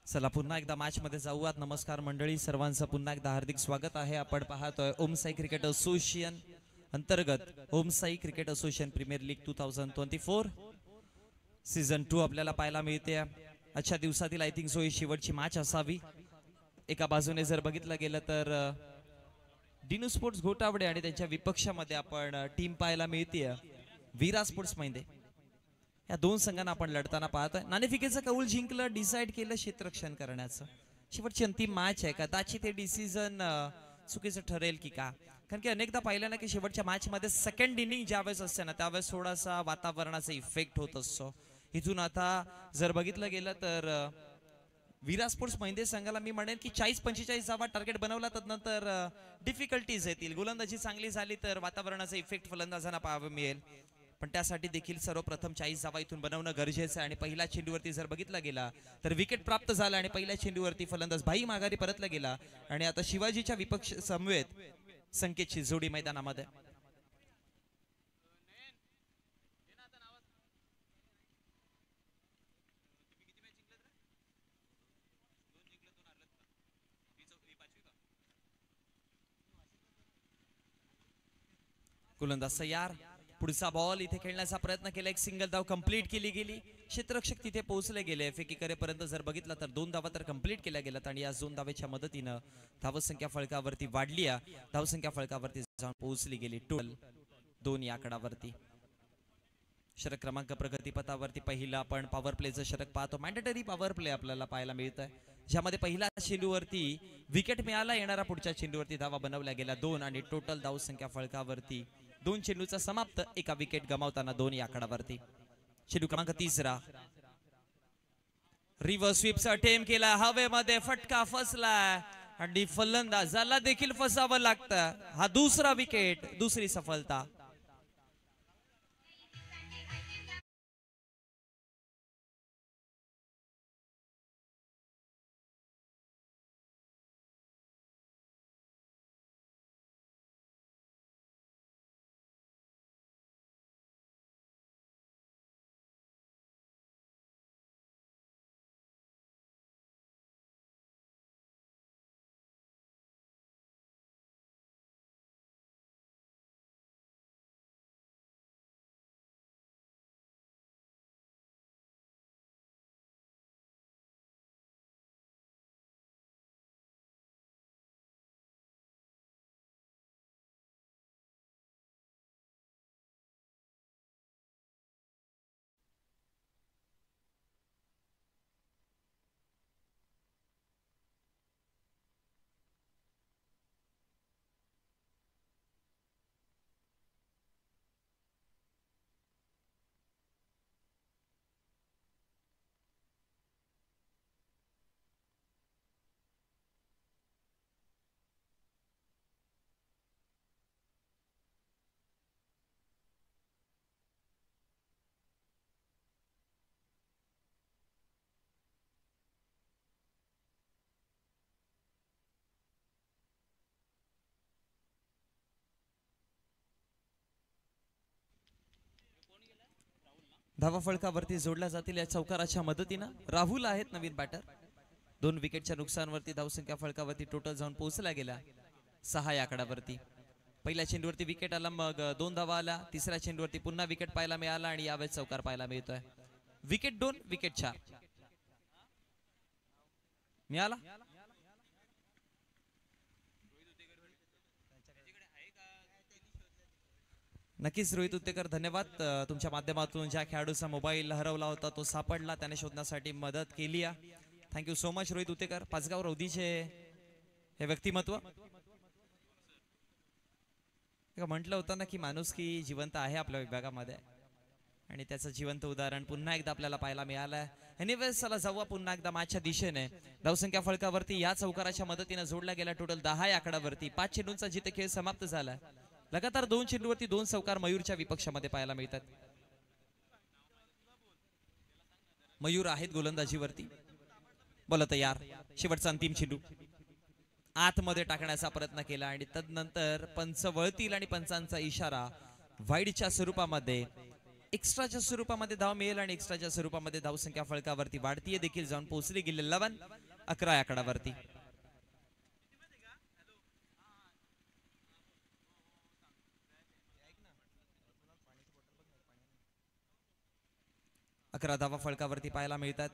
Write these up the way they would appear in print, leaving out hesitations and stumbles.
चला पुन्हा एकदा मॅच मध्ये जाऊयात। नमस्कार मंडळी, सर्वांचं पुन्हा एकदा हार्दिक स्वागत आहे। आपण पाहतोय ओम साई क्रिकेट असोसिएशन अंतर्गत Om Sai cricket association premier league 2024 season 2 आपल्याला पाहायला मिळते। आजच्या दिवसातील आय थिंक सो ही शेवटची मॅच असावी। एका बाजूने जर बघितलं गेलं तर डिनो स्पोर्ट्स घोटावडे आणि त्यांच्या विपक्षामध्ये आपण टीम पाहायला मिळते वीरा स्पोर्ट्स मध्ये। या दोन संघांना आपण लढताना पाहतोय। नाणेफेकीचं कौल जिंकलं, डिसाइड केलं क्षेत्ररक्षण करण्याचं। शेवटची अंतिम मॅच आहे, कदाचित ते डिसिजन चुकीचं ठरेल की का, कारण की अनेकदा पाहिलं ना की शेवटच्या मॅच मध्ये सेकंड इनिंग ज्यावेळेस असते ना त्यावेळेस थोडासा वातावरणाचा इफेक्ट होत असतो। इथून आता जर बघितलं गेलं तर वीरा स्पोर्ट्स महिंदे संघाला मी म्हणेन की 40-45 धावा टार्गेट बनवला, त्यानंतर डिफिकल्टीज येतील। गोलंदाजी चांगली झाली तर वातावरणाचा इफेक्ट फलंदाजांना पाहायला मिळेल, पण त्यासाठी देखील सर्वप्रथम 40 धावा इथून बनवणं गरजेचं आहे। आणि पहिल्या चेंडूवरती जर बघितला गेला तर विकेट प्राप्त झाला आणि पहिल्या चेंडूवरती फलंदाज भाई माघारी परतला गेला आणि आता शिवाजीच्या विपक्ष समवेत संकेतची जोडी मैदानामध्ये। गोलंदाज तयार, पुढचा बॉल इथे खेळण्याचा प्रयत्न केला, एक सिंगल धाव कंप्लीट केली गेली। क्षेत्ररक्षक तिथे पोहोचले गेले। फेकी करेपर्यंत जर बघितलं तर 2 धावा तर कंप्लीट केल्या गेल्यात आणि या 2 धावेच्या मदतीनं धावसंख्या फळकावरती वाढली आहे। धावसंख्या फळकावरती जाऊन पोहोचली गेली टोटल 2 या आकडावरती। षटक क्रमांक प्रगतीपथावरती पहिला आपण पॉवर प्लेचं षटक पाहतो। मॅन्डेटरी पॉवर प्ले आपल्याला पाहायला मिळतंय, ज्यामध्ये पहिल्या चेंडूवरती विकेट मिळाला, येणारा पुढच्या चेंडूवरती धावा बनवल्या गेल्या 2 आणि टोटल धावसंख्या फळकावरती 2 चेंडूचा समाप्त, एका विकेट गमावताना 2 या आकडावरती। चेंडू क्रमांक 3 रिव्हर्स स्वीपचा अटेम्प्ट केला, हवेमध्ये फटका फसला आणि फलंदाजाला देखील फसावं लागतं। हा दुसरा विकेट, दुसरी सफलता। धावा फळकावरती जोडल्या जातील या चौकाराच्या मदतीनं। राहुल आहेत नवीन बॅटर। 2 विकेटच्या नुकसानवरती धावसंख्या फळकावरती टोटल जाऊन पोहोचला गेला 6 या आकडावरती। पहिल्या चेंडूवरती विकेट आला, मग 2 धावा आला। तिसऱ्या चेंडूवरती पुन्हा विकेट पाहायला मिळाला आणि यावेळेस चौकार पाहायला मिळतोय। विकेट 2, विकेट 4 मिळाला। नक्कीच रोहित उत्तेकर, धन्यवाद। तुमच्या माध्यमातून ज्या खेळाडूचा मोबाईल हरवला होता तो सापडला, त्याने शोधण्यासाठी मदत केली आहे। Thank you so much Rohit Uttekar. Pachgaon रौदीचे हे व्यक्तिमत्व म्हटलं होतं ना की माणुसकी जिवंत आहे आपल्या विभागामध्ये, आणि त्याचं जिवंत उदाहरण पुन्हा एकदा आपल्याला पाहायला मिळालंय। एनिवेज चला जाऊया पुन्हा एकदा मॅचच्या दिशेने। धावसंख्या फळकावरती या चौकाराच्या मदतीने जोडला गेला टोटल 10 या आकडावरती। 5 चेंडूंचा जिथे खेळ समाप्त झाला, लगातार 2 चेंडूवरती 2 चौकार मयूरच्या विपक्षामध्ये पाहायला मिळतात। मयूर आहेत गोलंदाजीवरती, बोला तयार। शेवटचा अंतिम चेंडू आतमध्ये टाकण्याचा प्रयत्न केला आणि तदनंतर पंच वळतील आणि पंचांचा इशारा वाईडच्या स्वरूपामध्ये एक्स्ट्राच्या स्वरूपामध्ये धाव मिळेल आणि एक्स्ट्राच्या स्वरूपामध्ये धावसंख्या फलकावरती वाढतीये देखील जाऊन पोहोचली गेली 11 या आकडावरती. अकरा धावा फलकावरती पाहायला मिळतात.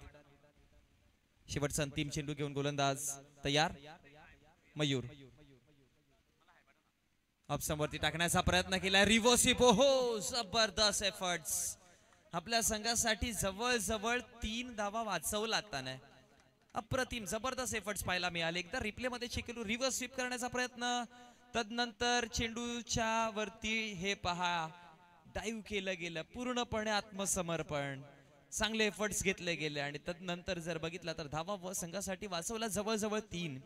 शेवटचा अंतिम चेंडू घेऊन गोलंदाज तयार. मयूर ऑप्शनवरती टाकण्याचा प्रयत्न केला. रिव्हर्सिप. हो, जबरदस्त एफर्ट्स. आपल्या संघासाठी जवळजवळ 3 धावा वाचवला लागताना. अप्रतिम जबरदस्त एफर्ट्स पाहायला मिळाले. एकदा रिप्ले मध्ये चेक केलो. रिव्हर्स स्वीप करण्याचा प्रयत्न, तदनंतर चेंडूच्या वरती हे पहा डाईव्ह केलं गेलं. पूर्णपणे आत्मसमर्पण. चांगले एफर्ट्स घेतले गेले आणि तदनंतर जर बघितलं तर धावा संघासाठी वाचवला जवळजवळ 3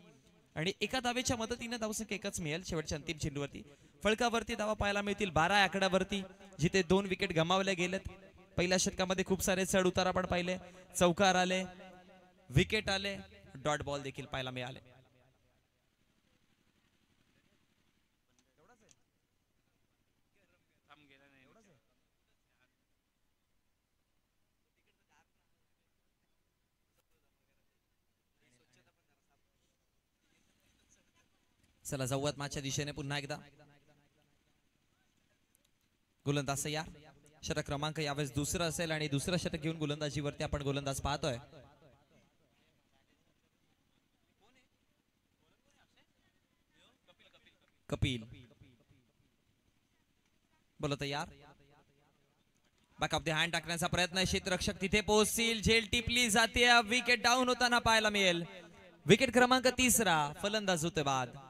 आणि एका धावेच्या मदतीने धावसंख्या एकच मिळेल. शेवटच्या अंतिम चेंडूवरती फलकावरती धावा पाहायला मिळतील 12 आकड्यावरती, जिथे 2 विकेट गमावले गेलेत. पहिल्या षटकामध्ये खूप सारे चढ उतार आपण पाहिले. चौकार आले, विकेट आले, डॉट बॉल देखील पाहायला मिळाले. चला जाऊयात मागच्या दिशेने पुन्हा एकदा. गोलंदाज तयार. षटक क्रमांक यावेळेस दुसरं असेल आणि दुसरं षटक घेऊन गोलंदाजीवरती आपण गोलंदाज पाहतोय. कपिल बोलो तयार. बॅक ऑफ द हँड टाकण्याचा प्रयत्न. क्षेत्ररक्षक तिथे पोहोचतील. झेल टिपली जाते. विकेट डाऊन होताना पाहायला मिळेल. विकेट क्रमांक 3. फलंदाज होते बाद.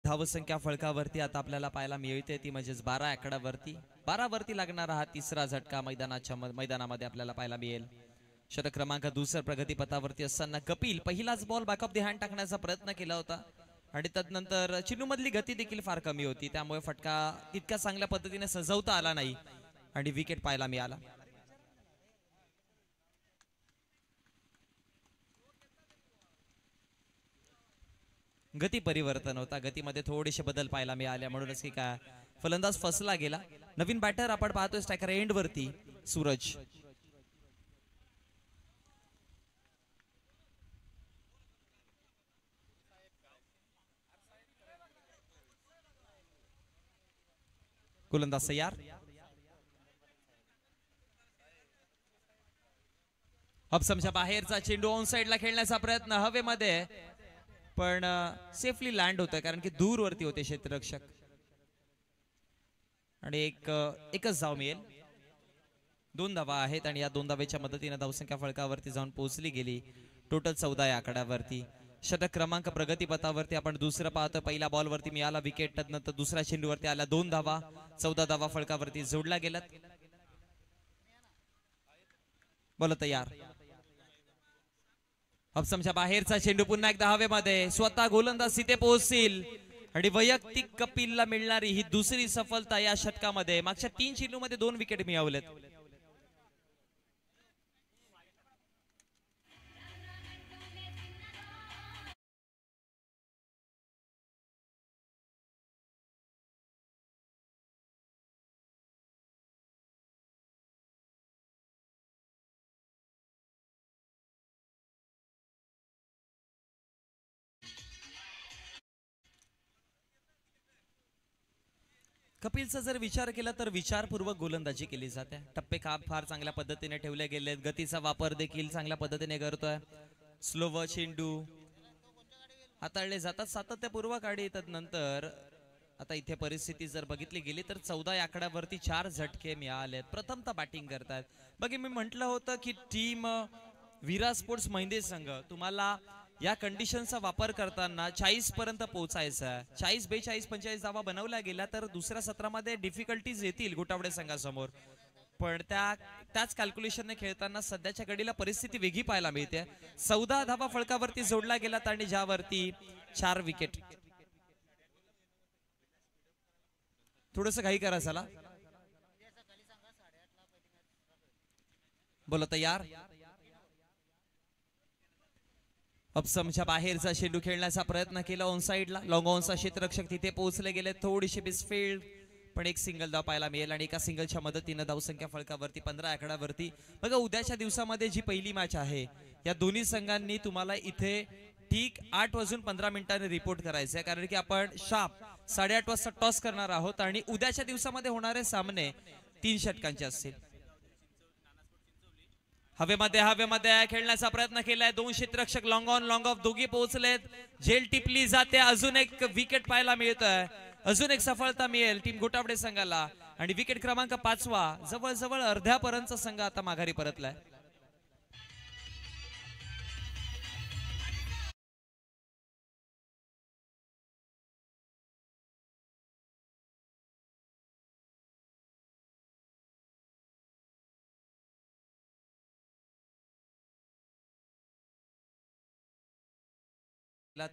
धावसंख्या फलकावरती आता आपल्याला पाहायला मिळते ती म्हणजेच 12 आकड्यावरती. 12 वरती लागणारा हा तिसरा झटका मैदानामध्ये आपल्याला पाहायला मिळेल. षटक क्रमांक दुसऱ्या प्रगतीपथावरती असताना कपिल पहिलाच ball back of the hand टाकण्याचा प्रयत्न केला होता आणि तदनंतर चिनू मधली गती देखील फार कमी होती, त्यामुळे फटका तितक्या चांगल्या पद्धतीने सजवता आला नाही आणि विकेट पाहायला मिळाला. गती परिवर्तन होता. गतीमध्ये थोडेसे बदल पाहायला मिळाले म्हणूनच की काय फलंदाज फसला गेला. नवीन बॅटर आपण पाहतोय स्ट्रायकर एंड वरती सूरज. गोलंदाज तयार. ऑप्शनच्या बाहेरचा चेंडू ऑन साइडला खेळण्याचा प्रयत्न हवेमध्ये, पण सेफली लँड होतोय कारण की दूर वरती होते क्षेत्ररक्षक आणि एकच धाव मिळेल. 2 धावा आहेत आणि या 2 धावेच्या मदतीने धावसंख्या फलकावरती जाऊन पोहोचली गेली. टोटल 14 या आकड्यावरती. षटक क्रमांक प्रगतीपथावरती आपण दुसरं पाहतो. पहिल्या बॉलवरती मिळाला विकेट, त्यानंतर दुसऱ्या चेंडूवरती आला 2 धावा. 14 धावा फलकावरती जोडल्या गेल्यात. बोला तयार. ऑप्शनच्या बाहेरचा चेंडू पुन्हा एकदा हवेमध्ये. स्वतः गोलंदाज तिथे पोहोचतील आणि वैयक्तिक कपिलला मिळणारी ही दुसरी सफलता या षटकामध्ये. मागच्या 3 चेंडूमध्ये 2 विकेट मिळवलेत. कपिलचा जर विचार केला तर विचारपूर्वक गोलंदाजी केली जाते. टप्पे फार चांगल्या पद्धतीने ठेवले गेलेत. गतीचा वापर देखील चांगल्या पद्धतीने करतोय. स्लो चेंडू हाताळले जातात सातत्यपूर्वक आणि नंतर आता इथे परिस्थिती जर बघितली गेली तर 14 या आकड्यावरती 4 झटके मिळालेत. प्रथमतः बॅटिंग करतायत. बघा मी म्हटलं होतं की टीम विरा स्पोर्ट्स महिंदे संघ तुम्हाला या कंडिशनचा वापर करताना 40 पर्यंत पोहोचायचा आहे. 40, 42, 45 धावा बनवल्या गेल्या तर दुसऱ्या सत्रामध्ये डिफिकल्टीज येतील गोटावडे संघासमोर, पण त्याच कॅल्क्युलेशनने खेळताना सध्याच्या घडीला परिस्थिती वेगळी पाहायला मिळते. 14 धावा फलकावरती जोडल्या गेल्यात आणि ज्यावरती 4 विकेट. थोडस घाई करा चला. बोला तयार. अपसमच्या बाहेरचा शेंडू खेळण्याचा प्रयत्न केला ऑन साइडला. लॉंग ऑनचा क्षेत्ररक्षक तिथे पोहोचले गेले. थोडीशी मिसफील्ड पण एक सिंगल धाव पाहायला मिळेल आणि एका सिंगलच्या मदतीने धावसंख्या फळकावरती 15 आकड्यावरती. बघा उद्याच्या दिवसामध्ये जी पहिली मॅच आहे या दोन्ही संघांनी तुम्हाला इथे ठीक 8:15 रिपोर्ट करायचं आहे, कारण की आपण शार्प 8:30 वाजता टॉस करणार आहोत आणि उद्याच्या दिवसामध्ये होणारे सामने 3 षटकांचे असतील. हवेमध्ये खेळण्याचा प्रयत्न केलाय. 2 क्षेत्ररक्षक लॉंग ऑन लॉंग ऑफ दोघी पोहोचलेत. झेल टिपली जाते. अजून एक विकेट पाहायला मिळतोय. अजून एक सफलता मिळेल टीम गोटावडे संघाला आणि विकेट क्रमांक 5वा. जवळजवळ अर्ध्यापर्यंतचा संघ आता माघारी परतलाय.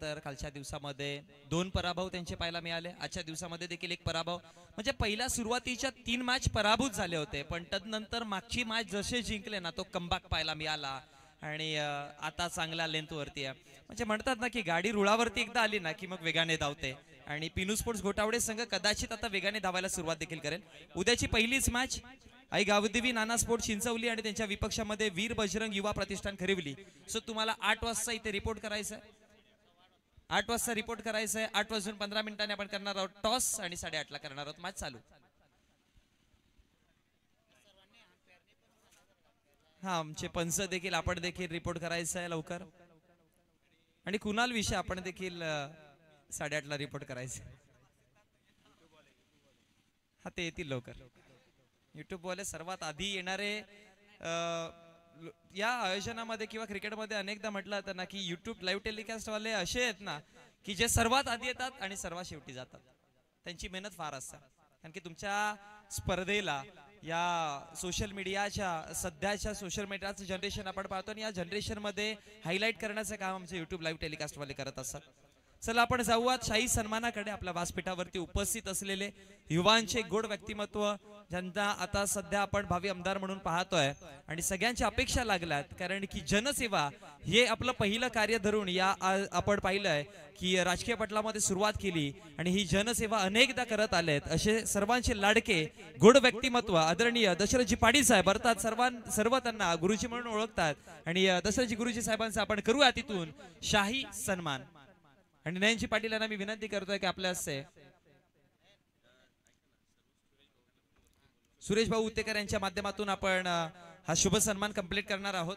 तर कालच्या दिवसामध्ये 2 पराभव त्यांचे पाहायला मिळाले. आजच्या दिवसामध्ये देखील एक पराभव. म्हणजे पहिल्या सुरुवातीच्या 3 मॅच पराभूत झाले होते, पण तदनंतर मागची मॅच जसे जिंकले ना तो कमबॅक पाहायला मिळाला आणि आता चांगल्या लेंथ वरती आहे. म्हणजे म्हणतात ना की गाडी रुळावरती एकदा आली ना की मग वेगाने धावते आणि पिनू स्पोर्ट्स घोटावडे संघ कदाचित आता वेगाने धावायला सुरुवात देखील करेल. उद्याची पहिलीच मॅच आई गावदेवी नाना स्पोर्ट्स चिंचवली आणि त्यांच्या विपक्षामध्ये वीर बजरंग युवा प्रतिष्ठान खरिवली. सो तुम्हाला 8 वाजता इथे रिपोर्ट करायचं आहे. 8 वाजता रिपोर्ट करायचं आहे. 8:15 आपण करणार आहोत टॉस आणि 8:30 ला करणार आहोत मॅच चालू. हा आमचे पंच देखील आपण देखील रिपोर्ट करायचं आहे लवकर आणि कुणाल विषय आपण देखील 8:30 ला रिपोर्ट करायचं. हा ते येतील लवकर. युट्यूब वाले सर्वात आधी येणारे या आयोजनामध्ये किंवा क्रिकेटमध्ये अनेकदा म्हटलं जातं ना की युट्यूब लाईव्ह टेलिकास्ट वाले असे आहेत ना की जे सर्वात आधी येतात आणि सर्वात शेवटी जातात. त्यांची मेहनत फार असते, कारण की तुमच्या स्पर्धेला या सोशल मीडियाच्या सध्याच्या सोशल मीडियाचं जनरेशन आपण पाहतो आणि या जनरेशन मध्ये हायलाइट करण्याचं काम आमचे युट्यूब लाईव्ह टेलिकास्ट वाले करत असतात. चला आपण जाऊयात शाही सन्मानाकडे. आपल्या व्यासपीठावरती उपस्थित असलेले युवांचे गोड व्यक्तिमत्व ज्यांना आता सध्या आपण भावी आमदार म्हणून पाहतोय आणि सगळ्यांच्या अपेक्षा लागल्यात, कारण की जनसेवा हे आपलं पहिलं कार्य धरून या आपण पाहिलंय की राजकीय पटलामध्ये सुरुवात केली आणि ही जनसेवा अनेकदा करत आलेत. असे सर्वांचे लाडके गोड व्यक्तिमत्व आदरणीय दशरथजी पाटील साहेब अर्थात सर्व त्यांना गुरुजी म्हणून ओळखतात आणि दशरथजी गुरुजी साहेबांचा आपण करूया तिथून शाही सन्मान. आणि नयनजी पाटील यांना मी विनंती करतोय की आपल्या हस्ते सुरेश भाऊ उत्तेकर यांच्या माध्यमातून आपण हा शुभ सन्मान कंप्लीट करणार आहोत.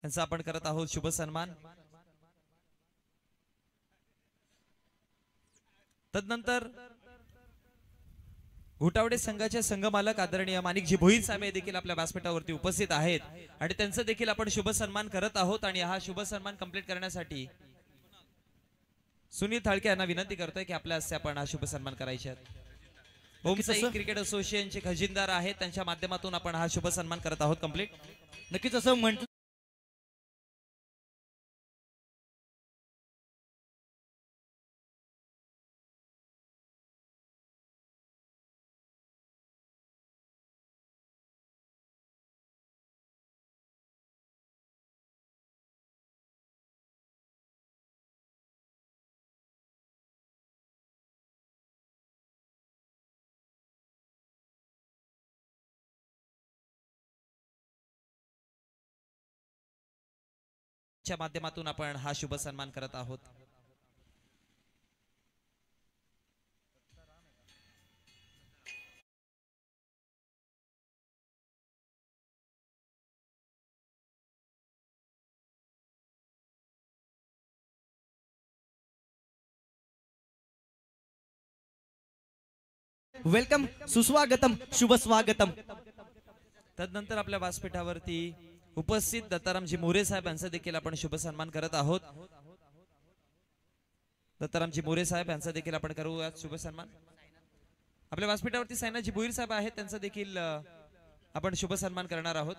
त्यांचा आपण करत आहोत शुभ सन्मान. तदनंतर घोटावडे संघाचे संघमालक आदरणीय माणिकजी भोईर साहेब देखील आपल्या व्यासपीठावरती उपस्थित आहेत आणि त्यांचा देखील आपण शुभ सन्मान करत आहोत. आणि हा शुभ सन्मान कंप्लीट करण्यासाठी सुनील थाळके यांना विनंती करतोय की आपल्या हस्ते आपण हा शुभ सन्मान करायचे आहेत. ओमसाई क्रिकेट असोसिएशनचे खजिनदार आहेत, त्यांच्या माध्यमातून आपण हा शुभ सन्मान करत आहोत कंप्लीट. नक्कीच असं म्हटलं च्या माध्यमातून आपण हा शुभ सन्मान करत आहोत. वेलकम, सुस्वागतम, शुभ स्वागतम. तदनंतर आपल्या व्यासपीठावरती उपस्थित दत्तारामजी मोरे साहेब यांचा देखील आपण शुभ सन्मान करत आहोत। दत्तारामजी मोरे साहेब यांचा देखील आपण करूया शुभ सन्मान। आपल्या व्यासपीठावरती सायनाजी भोईर साहेब आहेत, त्यांचा देखील आपण शुभ सन्मान करणार आहोत।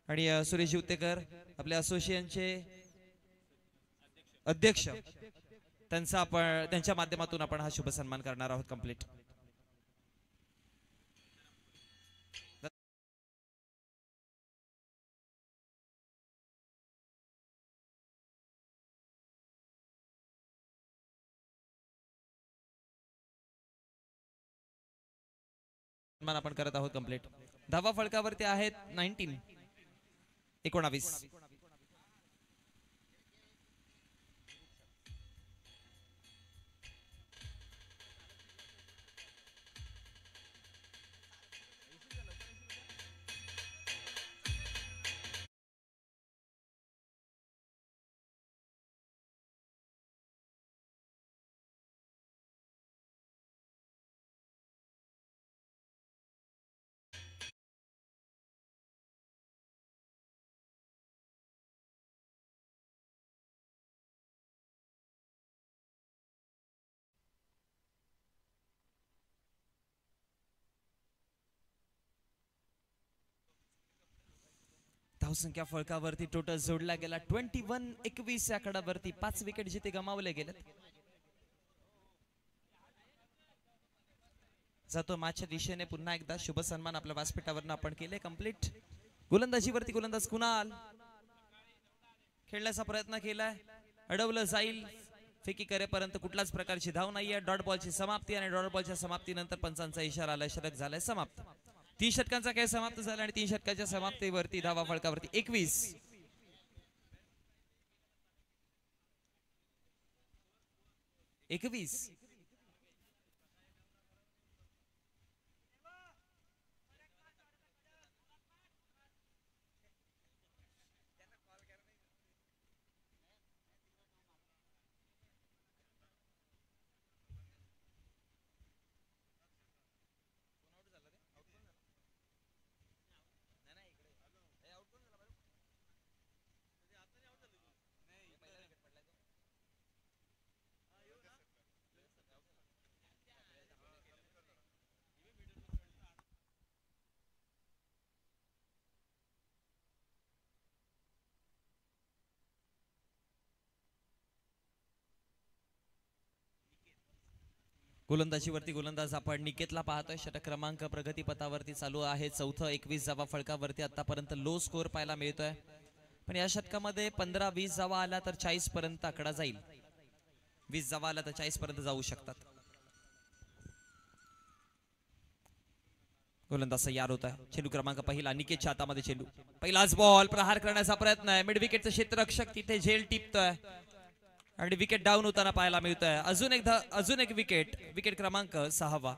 आणि सुरेश जिवतेकर आपल्या असोसिएशनचे अध्यक्ष, त्यांच्या माध्यमातून आपण हा शुभ सन्मान करणार आहोत कंप्लीट। आपण करत आहोत कंप्लीट। धावा फळकावरती आहेत 19 धावसंख्या फळकावरती टोटल जोडला गेला 21-21 या आकड्यावरती 5 विकेट जिथे गमावले गेलेत। जातो मॅचच्या दिशेने पुन्हा एकदा शुभ सन्मान आपल्या व्यासपीठावरून आपण केले कंप्लीट। गोलंदाजीवरती गोलंदाज कुणाल खेळण्याचा प्रयत्न केलाय, अडवलं जाईल, फेकी करेपर्यंत कुठल्याच प्रकारची धाव नाहीये। डॉट बॉलची समाप्ती आणि डॉट बॉलच्या समाप्तीनंतर पंचांचा इशारा आला, षटक झालाय समाप्त। 3 षटकांचा खेळ समाप्त झाला आणि 3 षटकाच्या समाप्तीवरती धावा फळकावरती 21 गोलंदाजीवरती गोलंदाज आपण निकेतला पाहतोय। षटक क्रमांक प्रगतीपथावरती चालू आहे। चौथं 21 धावा फळकावरती आतापर्यंत लो स्कोर पाहायला मिळतोय, पण या षटकामध्ये 15-20 धावा आला तर 40 पर्यंत आकडा जाईल। 20 धावा आला तर 40 पर्यंत जाऊ शकतात। गोलंदाज तयार होत आहे। चेंडू क्रमांक पहिला निकेतच्या हातामध्ये चेंडू, पहिलाच बॉल, प्रहार करण्याचा प्रयत्न आहे। मिड विकेटचं क्षेत्ररक्षक तिथे झेल टिपतोय आणि विकेट डाऊन होताना पाहायला मिळतोय। अजून एक विकेट, विकेट क्रमांक 6वा।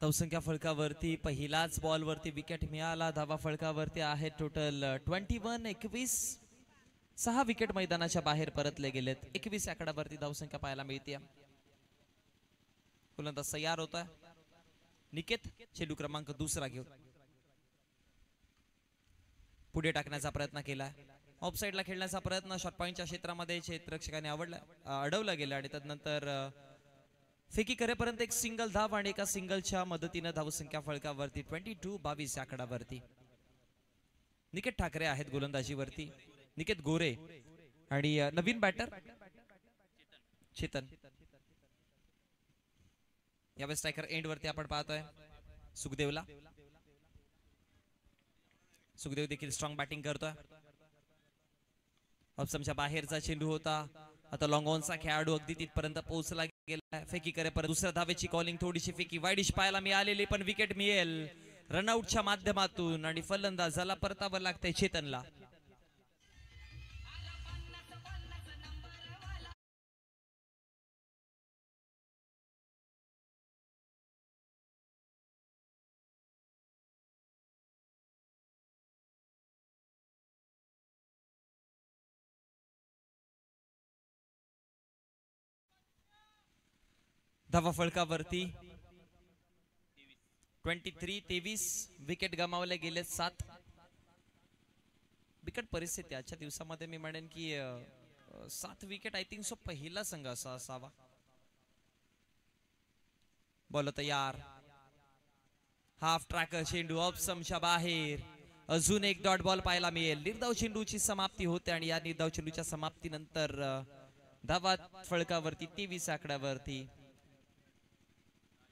धावसंख्या फळकावरती पहिलाच बॉल वरती विकेट मिळाला। धावा फळकावरती आहे टोटल 21-21। 6 विकेट मैदानाच्या बाहेर परतले गेलेत। 21 आकड्यावरती धावसंख्या पाहायला मिळते। गोलंदाज तयार होता निकेत, चेंडू क्रमांक दुसरा घेऊन पुढे टाकण्याचा प्रयत्न केला। ऑफ साइडला खेळण्याचा प्रयत्न, शॉट पॉइंटच्या क्षेत्रामध्ये क्षेत्ररक्षकाने अडवलं गेलं आणि त्यानंतर फेकी करेपर्यंत एक सिंगल धाव आणि एका सिंगलच्या मदतीने धावसंख्या फळकावरती 22-22 आकड्यावरती। निकेत ठाकरे आहेत गोलंदाजीवरती, निकेत गोरे आणि नवीन बॅटर चेतन। यावेळी स्ट्रायकर एंड वरती आपण पाहतोय सुखदेवला। सुखदेव देखील स्ट्रॉंग बॅटिंग करतोय। ऑप्शनच्या बाहेरचा चेंडू होता, आता लॉंग ऑनचा खेळाडू अगदी तिथपर्यंत पोहोचला गेला. फेकी करेपर्यंत दुसऱ्या धावेची कॉलिंग, थोडीशी फेकी वाईडिश पाहायला मिळालेली, पण विकेट मिळेल रनआउटच्या माध्यमातून आणि फलंदाजाला परतावं लागतंय चेतनला. धावा फळकावरती 23-23. विकेट गमावले गेले 7. बिकट परिस्थिती आजच्या दिवसामध्ये. मी म्हणेन की 7 विकेट आय थिंक सो पहिला संघ असा असावा. बॉल तयार, हाफ ट्रॅकर चेंडू ऑफसमच्या बाहेर. अजून एक डॉट बॉल पाहायला मिळेल. निर्धाव चेंडूची समाप्ती होते आणि या निर्धाव चेंडूच्या समाप्तीनंतर धावा फळकावरती 23 आकड्यावरती.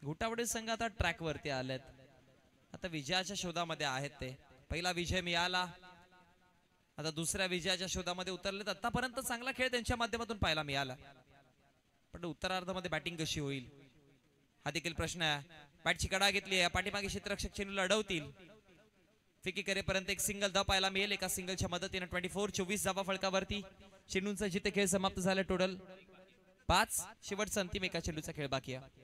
घोटावडे संघ आता ट्रॅक वरती आलेत. आता विजयाच्या शोधामध्ये आहेत ते. पहिला विजय मिळाला, आता दुसऱ्या विजयाच्या शोधामध्ये उतरलेत. आतापर्यंत चांगला खेळ त्यांच्या माध्यमातून पाहायला मिळाला, पण उत्तरार्धामध्ये बॅटिंग कशी होईल हा देखील प्रश्न आहे. बॅटची कडा घेतली आहे, पाठीमागे क्षेत्ररक्षक चेंडूला अडवतील. फेकी करेपर्यंत एक सिंगल धाव पाहायला मिळेल. एका सिंगलच्या मदतीने 24-24 धावा फळकावरती. चेंडूंचा जिथे खेळ समाप्त झाला टोटल 5. शेवटचा अंतिम एका चेंडूचा खेळ बाकी आहे.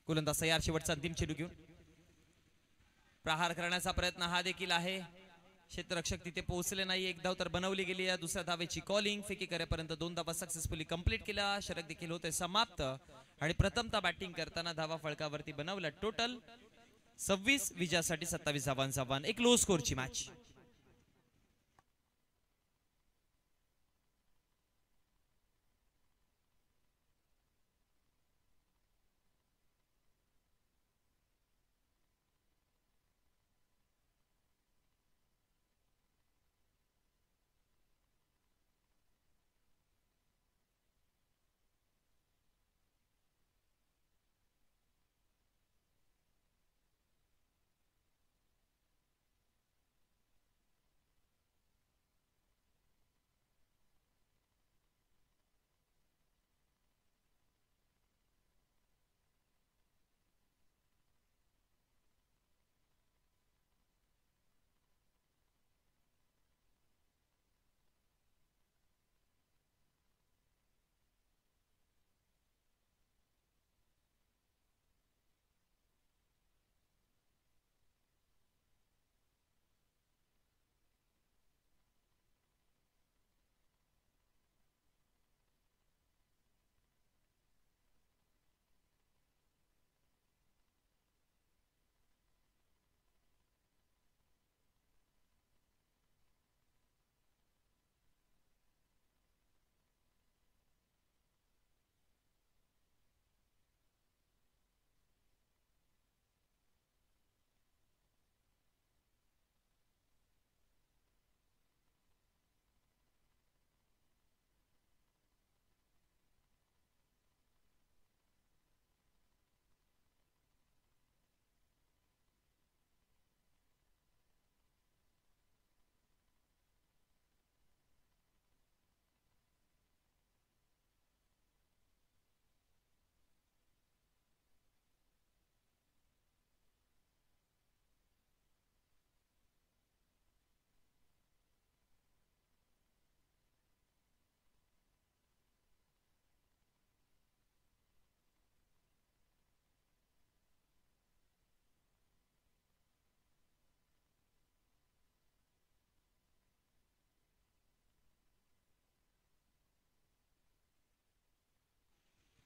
गोलंदाज तयार, शेवटचा अंतिम चेंडू घेऊन प्रहार करण्याचा प्रयत्न हा देखील आहे. क्षेत्ररक्षक तिथे पोहोचले नाही. एक धाव तर बनवली गेली आहे. दुसऱ्या धावेची कॉलिंग. फेकी करेपर्यंत 2 धावा सक्सेसफुली कंप्लीट केल्या. षटक देखील होते समाप्त आणि प्रथमतः बॅटिंग करताना धावा फळकावरती बनवल्या टोटल 26. विजयासाठी 27 धावांचा आव्हान. एक लो स्कोरची मॅच.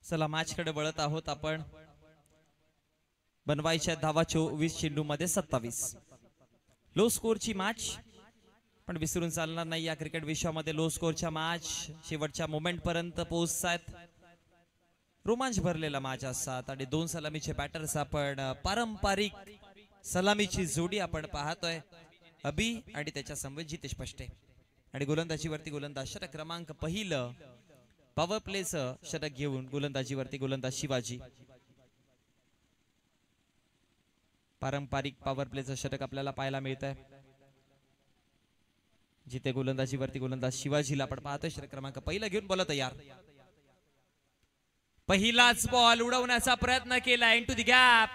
चला मॅच कडे वळत आहोत आपण. बनवायच्या धावा 24 चेंडू मध्ये 27. लो स्कोरची मॅच, पण विसरून चालणार नाही या क्रिकेट विश्वामध्ये. लो स्कोरच्या मॅच शेवटच्या मोमेंट पर्यंत पोहोचतात. रोमांच भरलेला मॅच असतात आणि 2 सलामीचे बॅटर्स आपण पारंपरिक सलामीची जोडी आपण पाहतोय. अभि आणि त्याच्या समवेत जितेश पष्टे. आणि गोलंदाजीवरती गोलंदाज षटक क्रमांक पहिलं पॉवर प्लेचं षटक घेऊन गोलंदाजीवरती गोलंदाज शिवाजी. पारंपरिक पॉवर प्लेचं षटक आपल्याला पाहायला मिळत आहे, जिथे गोलंदाजीवरती गोलंदाज शिवाजीला आपण पाहतोय. षटक क्रमांक पहिला घेऊन बोला तयार. पहिलाच बॉल उडवण्याचा प्रयत्न केला इनटू द गॅप.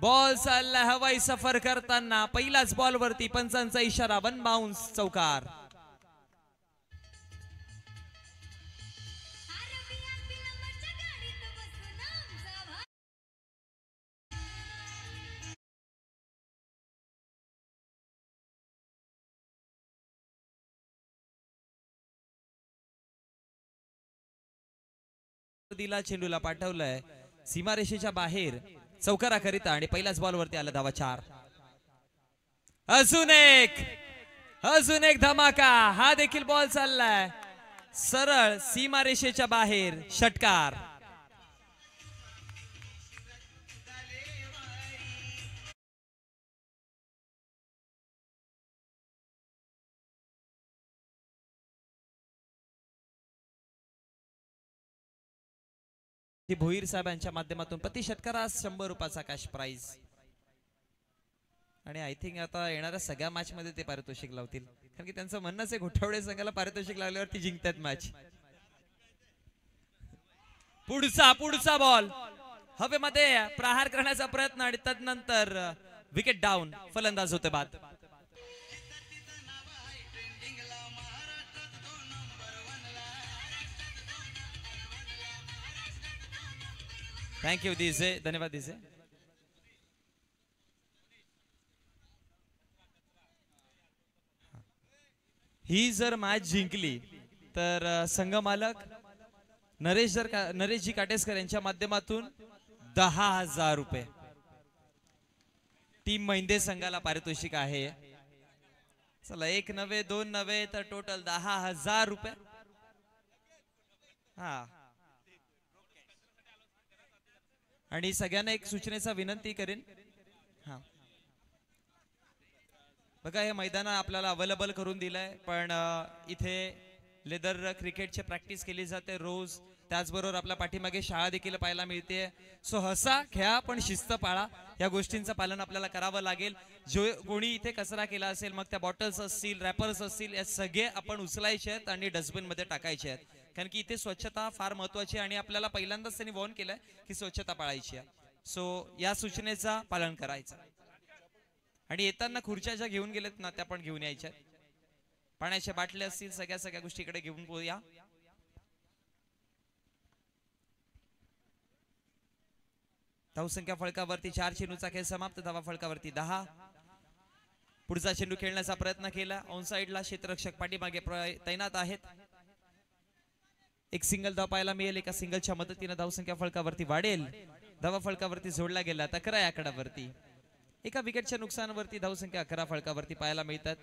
बॉल चालला हवाई सफर करताना पहिलाच बॉल वरती पंचांचा इशारा, वन बाउन्स चौकार. दिला चेंडूला पाठवलंय सीमारेषेच्या बाहेर चौकाराकरिता आणि पहिल्याच बॉल वरती आला धावा 4. अजून एक धमाका. हा देखील बॉल चाललाय सरळ सीमारेषेच्या बाहेर, षटकार. भोईर साहेबांच्या माध्यमातून प्रति षटकारास 100 रुपयाचा कॅश प्राइज. आणि आय थिंक आता येणाऱ्या सगळ्या मॅच मध्ये ते पारितोषिक लावतील, कारण की त्यांचं म्हणणंच आहे घोटावडे संघाला पारितोषिक लावल्यावरती जिंकतात मॅच. पुढचा बॉल हवेमध्ये प्रहार करण्याचा प्रयत्न आणि तदनंतर विकेट डाऊन, फलंदाज होते बाद. थँक्यू दिसे, धन्यवाद दिसे. ही जर मॅच जिंकली तर संघ मालक नरेशजी काटेसकर यांच्या माध्यमातून 10,000 रुपये टीम महिंदे संघाला पारितोषिक आहे. चला, 1 नव्हे 2 नव्हे तर टोटल 10,000 रुपये. हा, आणि सगळ्यांना एक सूचनेचा विनंती करेन. हा, बघा हे मैदान आपल्याला अवेलेबल करून दिलंय, पण इथे लेदर क्रिकेटची प्रॅक्टिस केली जाते रोज. त्याचबरोबर आपल्या पाठीमागे शाळा देखील पाहायला मिळते. सो हसा खेळा पण शिस्त पाळा, या गोष्टींचं पालन आपल्याला करावं लागेल. जो कोणी इथे कचरा केला असेल, मग त्या बॉटल्स असतील, रॅपर्स असतील, या सगळे आपण उचलायचे आहेत आणि डस्टबिन मध्ये टाकायचे आहेत, कारण की इथे स्वच्छता फार महत्वाची आहे आणि आपल्याला पहिल्यांदाच त्यांनी वॉर्न केलंय की स्वच्छता पाळायची आहे. सो या सूचनेचा पालन करायचं. आणि येताना खुर्च्या ज्या घेऊन गेलेत ना त्या पण घेऊन यायच्या. पाण्याच्या बाटल्या असतील, सगळ्या गोष्टीकडे घेऊन या. धावसंख्या फळकावरती 4, चेंडूचा खेळ समाप्त. धावा फळकावरती 10. पुढचा चेंडू खेळण्याचा प्रयत्न केला ऑन साइडला, क्षेत्ररक्षक पाठीमागे तैनात आहेत. एक सिंगल धाव पाहायला मिळेल, एका सिंगलच्या मदतीने धावसंख्या फळकावरती वाढेल. धावा फळकावरती जोडला गेला 11 आकड्यावरती. एका विकेटच्या नुकसानावरती धावसंख्या 11 फळकावरती पाहायला मिळतात.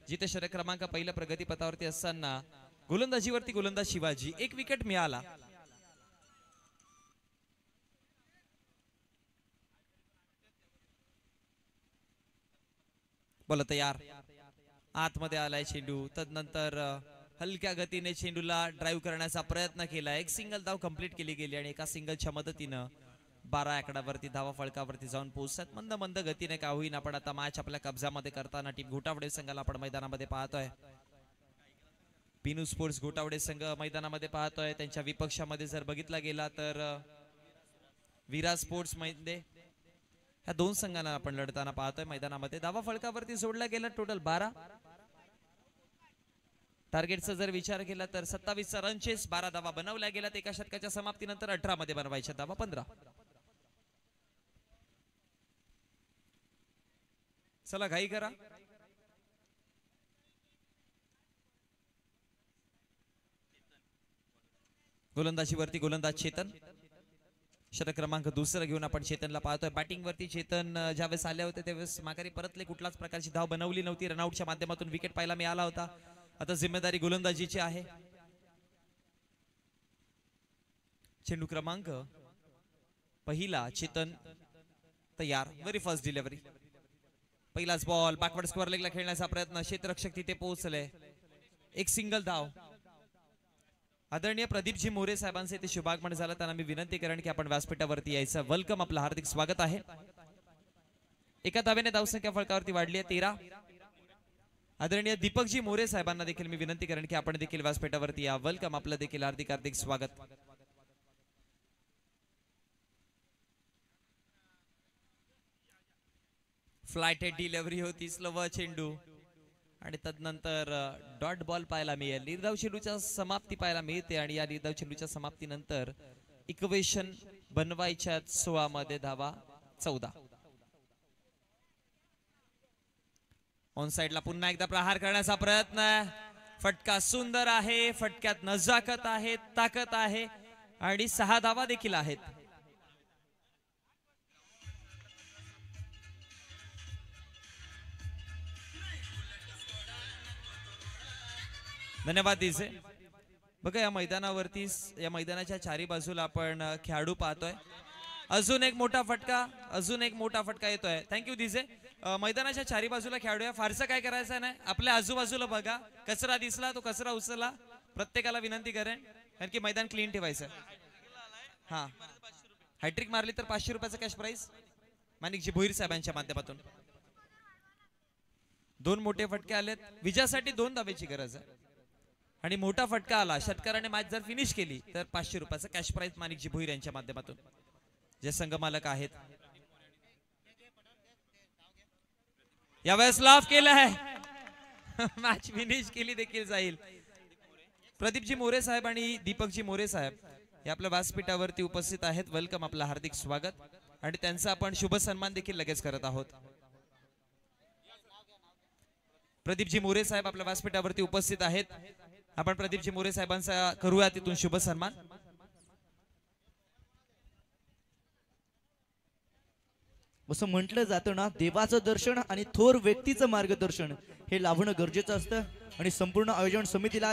जिथे षटक क्रमांक पहिल्या प्रगतीपथावरती असताना गोलंदाजीवरती गोलंदाज शिवाजी, 1 विकेट मिळाला. बोला तयार. आतमध्ये आलाय चेंडू, तदनंतर हलक्या गतीने चेंडूला ड्राईव्ह करण्याचा प्रयत्न केला. एक सिंगल धाव कंप्लीट केली गेली आणि एका सिंगलच्या मदतीनं 12 आकड्यावरती धावा फळकावरती जाऊन पोहोचतात. मंद गतीने का होईना, पण आता मॅच आपल्या कब्जामध्ये करताना टीम घोटावडे संघाला आपण मैदानामध्ये पाहतोय. पिनू स्पोर्ट्स घोटावडे संघ मैदानामध्ये पाहतोय. त्यांच्या विपक्षामध्ये जर बघितला गेला तर विरा स्पोर्ट्स मध्ये ह्या 2 संघांना आपण लढताना पाहतोय मैदानामध्ये. धावा फळकावरती जोडला गेला टोटल 12. टार्गेटचा जर विचार केला तर 27 रन चेस, 12 धावा बनवल्या गेल्यात. एका षटकाच्या समाप्तीनंतर 18 मध्ये बनवायच्या धावा 15. चला घाई करा. गोलंदाजीवरती गोलंदाज चेतन, षटक क्रमांक 2 घेऊन आपण चेतनला पाहतोय. बॅटिंग वरती चेतन ज्यावेळेस आले होते त्यावेळेस माघारी परतले, कुठलाच प्रकारची धाव बनवली नव्हती. रनआउटच्या माध्यमातून विकेट पाहायला मिळाला होता. आता जिम्मेदारी गोलंदाजीची आहे. चेंडू क्रमांक पहिला चेतन तयार. Very first delivery. पहिलाच बॉल बॅकवर्ड स्क्वेअर लेगला खेळण्याचा प्रयत्न, क्षेत्ररक्षक तिथे पोहोचले, एक सिंगल धाव. आदरणीय प्रदीपजी मोरे साहेबांचे इथे शुभागमन झालं, त्यांना मी विनंती करेन की आपण व्यासपीठावरती यायचं. वेलकम, आपलं हार्दिक स्वागत आहे. एका धावेने धावसंख्या फलकावरती वाढली आहे 13. आदरणीय दीपकजी मोरे साहेबांना देखील मी विनंती करेन की आपण देखील व्यासपीठावरती या. वेलकम, आपलं देखील हार्दिक हार्दिक स्वागत. फ्लाइट डिलिव्हरी होती, स्लोव चेंडू आणि तदनंतर डॉट बॉल पाहायला मिळेल. निर्धाव चेंडूच्या समाप्ती पाहायला मिळते आणि या निर्धाव चेंडूच्या समाप्तीनंतर इक्वेशन बनवायच्या 16 मध्ये धावा 14. ऑन साइडला पुन्हा एकदा प्रहार करण्याचा प्रयत्न. फटका सुंदर आहे, फटक्यात नजाकत आहे, ताकद आहे आणि 6 धावा देखील आहेत. धन्यवाद दिसे. बघा या मैदानावरती, या मैदानाच्या चारी बाजूला आपण खेळाडू पाहतोय. अजून एक मोठा फटका, अजून एक मोठा फटका येतोय. थँक्यू दिसे. मैदानाच्या चारी बाजूला खेळाडू आहे, फारसं काय करायचं नाही, आपल्या आजूबाजूला बघा, कचरा दिसला तो कचरा उचलला. प्रत्येकाला विनंती करेन कारण की मैदान क्लीन ठेवायचं. हा, हॅट्रिक मारली तर 500 रुपयाचा कॅश प्राइज माणिकजी भोईर साहेबांच्या माध्यमातून. 2 मोठे फटके आलेत, विजयासाठी 2 धावेची गरज आहे आणि मोठा फटका आला. षटकाराने मॅच जर फिनिश केली तर 500 रुपयाचा कॅश प्राइज माणिकजी भोईर यांच्या माध्यमातून, जे संघ मालक आहेत. यावेळेस लाफ केला आहे, मॅच फिनिश केली देखील जाईल. प्रदीपजी मोरे साहेब आणि दीपकजी मोरे साहेब हे आपल्या व्यासपीठावरती उपस्थित आहेत. वेलकम, आपलं हार्दिक स्वागत आणि त्यांचा आपण शुभ सन्मान देखील लगेच करत आहोत. प्रदीपजी मोरे साहेब आपल्या व्यासपीठावरती उपस्थित आहेत. आपण प्रदीपजी मोरे साहेबांचा करूया तिथून शुभ सन्मान. असं म्हटलं जातं ना, देवाचं दर्शन आणि थोर व्यक्तीचं मार्गदर्शन हे लाभणं गरजेचं असतं आणि संपूर्ण आयोजन समितीला